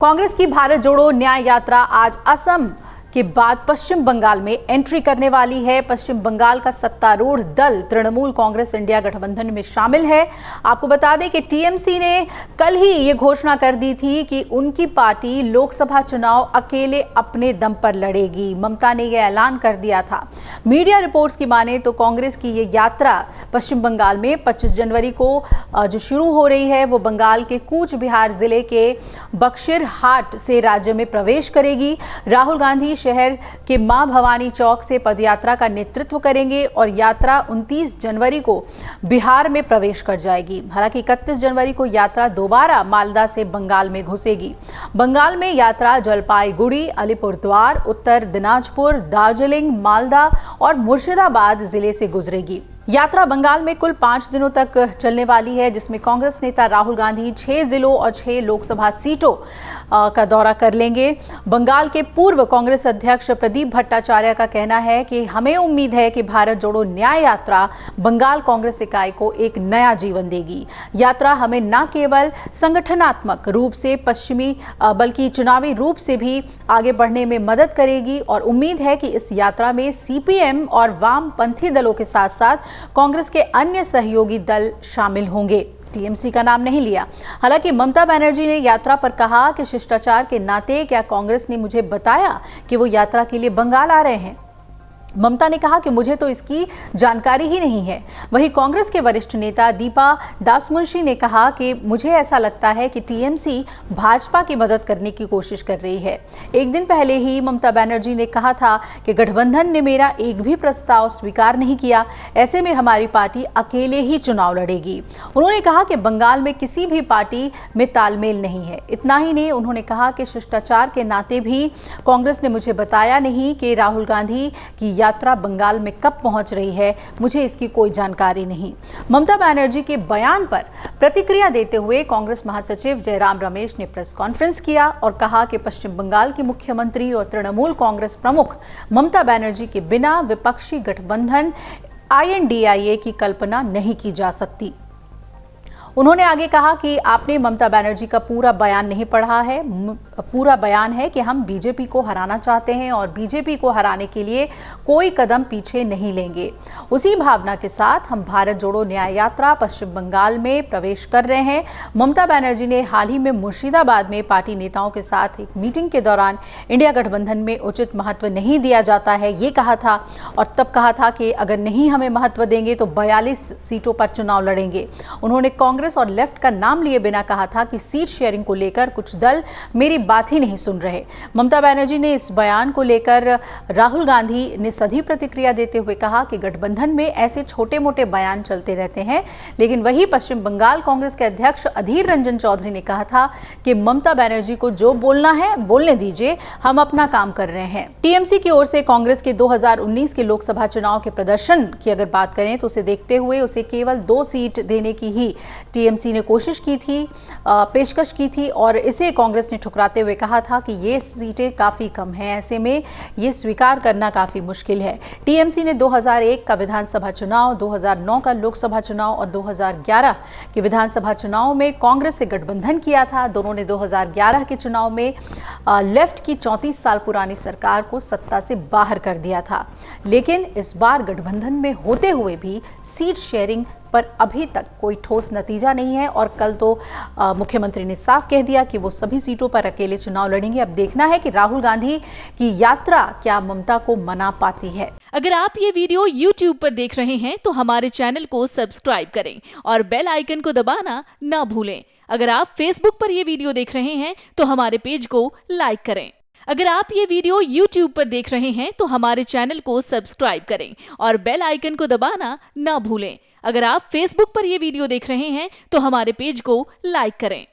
कांग्रेस की भारत जोड़ो न्याय यात्रा आज असम के बाद पश्चिम बंगाल में एंट्री करने वाली है। पश्चिम बंगाल का सत्तारूढ़ दल तृणमूल कांग्रेस इंडिया गठबंधन में शामिल है। आपको बता दें कि टीएमसी ने कल ही ये घोषणा कर दी थी कि उनकी पार्टी लोकसभा चुनाव अकेले अपने दम पर लड़ेगी। ममता ने यह ऐलान कर दिया था। मीडिया रिपोर्ट्स की माने तो कांग्रेस की ये यात्रा पश्चिम बंगाल में 25 जनवरी को जो शुरू हो रही है वो बंगाल के कूच बिहार जिले के बक्शिरहाट से राज्य में प्रवेश करेगी। राहुल गांधी शहर के मां भवानी चौक से पदयात्रा का नेतृत्व करेंगे और यात्रा 29 जनवरी को बिहार में प्रवेश कर जाएगी। हालांकि 31 जनवरी को यात्रा दोबारा मालदा से बंगाल में घुसेगी। बंगाल में यात्रा जलपाईगुड़ी, अलीपुरद्वार, उत्तर दिनाजपुर, दार्जिलिंग, मालदा और मुर्शिदाबाद जिले से गुजरेगी। यात्रा बंगाल में कुल 5 दिनों तक चलने वाली है, जिसमें कांग्रेस नेता राहुल गांधी 6 जिलों और 6 लोकसभा सीटों का दौरा कर लेंगे। बंगाल के पूर्व कांग्रेस अध्यक्ष प्रदीप भट्टाचार्य का कहना है कि हमें उम्मीद है कि भारत जोड़ो न्याय यात्रा बंगाल कांग्रेस इकाई को एक नया जीवन देगी। यात्रा हमें न केवल संगठनात्मक रूप से पश्चिमी बल्कि चुनावी रूप से भी आगे बढ़ने में मदद करेगी और उम्मीद है कि इस यात्रा में सीपीएम और वामपंथी दलों के साथ साथ कांग्रेस के अन्य सहयोगी दल शामिल होंगे। टीएमसी का नाम नहीं लिया। हालांकि ममता बनर्जी ने यात्रा पर कहा कि शिष्टाचार के नाते क्या कांग्रेस ने मुझे बताया कि वो यात्रा के लिए बंगाल आ रहे हैं। ममता ने कहा कि मुझे तो इसकी जानकारी ही नहीं है। वहीं कांग्रेस के वरिष्ठ नेता दीपा दासमुंशी ने कहा कि मुझे ऐसा लगता है कि टीएमसी भाजपा की मदद करने की कोशिश कर रही है। एक दिन पहले ही ममता बनर्जी ने कहा था कि गठबंधन ने मेरा एक भी प्रस्ताव स्वीकार नहीं किया, ऐसे में हमारी पार्टी अकेले ही चुनाव लड़ेगी। उन्होंने कहा कि बंगाल में किसी भी पार्टी में तालमेल नहीं है। इतना ही नहीं, उन्होंने कहा कि शिष्टाचार के नाते भी कांग्रेस ने मुझे बताया नहीं कि राहुल गांधी की यात्रा बंगाल में कब पहुंच रही है, मुझे इसकी कोई जानकारी नहीं। ममता बनर्जी के बयान पर प्रतिक्रिया देते हुए कांग्रेस महासचिव जयराम रमेश ने प्रेस कॉन्फ्रेंस किया और कहा कि पश्चिम बंगाल की मुख्यमंत्री और तृणमूल कांग्रेस प्रमुख ममता बनर्जी के बिना विपक्षी गठबंधन INDIA की कल्पना नहीं की जा सकती। उन्होंने आगे कहा कि आपने ममता बनर्जी का पूरा बयान नहीं पढ़ा है। पूरा बयान है कि हम बीजेपी को हराना चाहते हैं और बीजेपी को हराने के लिए कोई कदम पीछे नहीं लेंगे। उसी भावना के साथ हम भारत जोड़ो न्याय यात्रा पश्चिम बंगाल में प्रवेश कर रहे हैं। ममता बनर्जी ने हाल ही में मुर्शिदाबाद में पार्टी नेताओं के साथ एक मीटिंग के दौरान इंडिया गठबंधन में उचित महत्व नहीं दिया जाता है ये कहा था और तब कहा था कि अगर नहीं हमें महत्व देंगे तो 42 सीटों पर चुनाव लड़ेंगे। उन्होंने कांग्रेस और लेफ्ट का नाम लिए बिना कहा था कि सीट शेयरिंग को लेकर कुछ दल मेरी बात ही नहीं सुन रहे। ममता बनर्जी ने इस बयान को लेकर राहुल गांधी ने सधी प्रतिक्रिया देते हुए कहा कि गठबंधन में ऐसे छोटे मोटे बयान चलते रहते हैं, लेकिन वही पश्चिम बंगाल कांग्रेस के अध्यक्ष अधीर रंजन चौधरी ने कहा था कि ममता बनर्जी को जो बोलना है बोलने दीजिए, हम अपना काम कर रहे हैं। टीएमसी की ओर से कांग्रेस के 2019 के लोकसभा चुनाव के प्रदर्शन की अगर बात करें तो उसे देखते हुए उसे केवल 2 सीट देने की ही टीएमसी ने कोशिश की थी, पेशकश की थी और इसे कांग्रेस ने ठुकराते हुए कहा था कि ये सीटें काफ़ी कम हैं, ऐसे में ये स्वीकार करना काफ़ी मुश्किल है। टीएमसी ने 2001 का विधानसभा चुनाव, 2009 का लोकसभा चुनाव और 2011 के विधानसभा चुनाव में कांग्रेस से गठबंधन किया था। दोनों ने 2011 के चुनाव में लेफ्ट की 34 साल पुरानी सरकार को सत्ता से बाहर कर दिया था, लेकिन इस बार गठबंधन में होते हुए भी सीट शेयरिंग पर अभी तक कोई ठोस नतीजा नहीं है और कल तो मुख्यमंत्री ने साफ कह दिया कि वो सभी सीटों पर अकेले चुनाव लड़ेंगे। अब देखना है कि राहुल गांधी की यात्रा क्या ममता को मना पाती है। अगर आप ये वीडियो YouTube पर देख रहे हैं तो हमारे चैनल को सब्सक्राइब करें और बेल आइकन को दबाना ना भूलें। अगर आप Facebook पर ये वीडियो देख रहे हैं तो हमारे पेज को लाइक करें। अगर आप ये वीडियो YouTube पर देख रहे हैं तो हमारे चैनल को सब्सक्राइब करें और बेल आइकन को दबाना ना भूलें। अगर आप Facebook पर ये वीडियो देख रहे हैं तो हमारे पेज को लाइक करें।